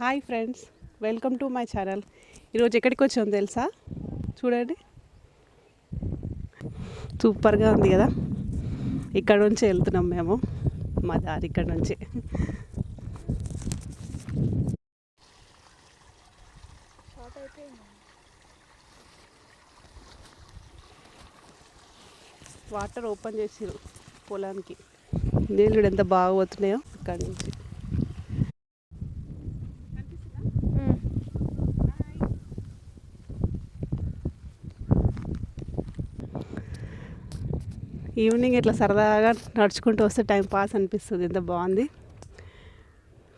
Hi friends, welcome to my channel. ఈరోజు ఎక్కడికి వచ్చాం తెలుసా? చూడండి, సూపర్గా ఉంది కదా. ఇక్కడ నుంచి వెళ్తున్నాం మేము, మా దారి ఇక్కడ నుంచి. వాటర్ ఓపెన్ చేసిరు పొలానికి, నీళ్ళు ఎంత బాగా పోతున్నాయో ఇక్కడ నుంచి. ఈవినింగ్ ఇట్లా సరదాగా నడుచుకుంటూ వస్తే టైం పాస్ అనిపిస్తుంది. ఎంత బాగుంది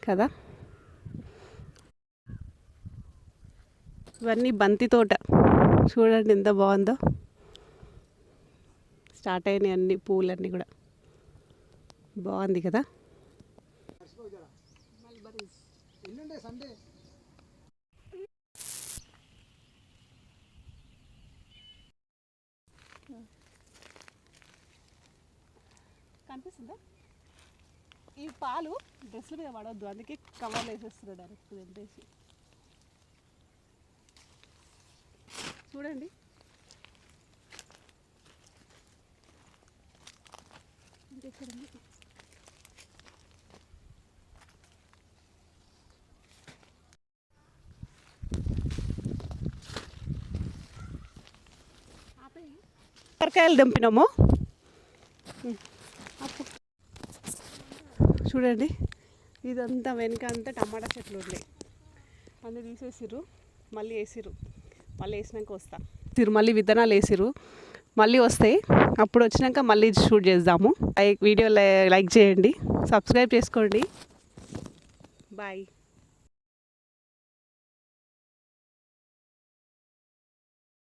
కదా. ఇవన్నీ బంతి తోట, చూడండి ఎంత బాగుందో. స్టార్ట్ అయినాయి అన్ని పూలన్నీ కూడా, బాగుంది కదా. కనిపిస్తుందా? ఈ పాలు డ్రెస్ల మీద పడవద్దు, అందుకే కవర్లు వేసేస్తున్నాడు డైరెక్ట్ వెంటేసి. చూడండి, ఇంకెక్కడండి. కాకరకాయలు దంపినాము. చూడండి, ఇదంతా వెనక అంతా టమాటా చెట్లు ఉన్నాయి. అన్నీ తీసేసిర్రు, మళ్ళీ వేసిర్రు. మళ్ళీ వేసినాక వస్తా మళ్ళీ విత్తనాలు వేసిర్రు, మళ్ళీ వస్తాయి. అప్పుడు వచ్చినాక మళ్ళీ షూట్ చేద్దాము. వీడియో లైక్ చేయండి, సబ్స్క్రైబ్ చేసుకోండి. బాయ్.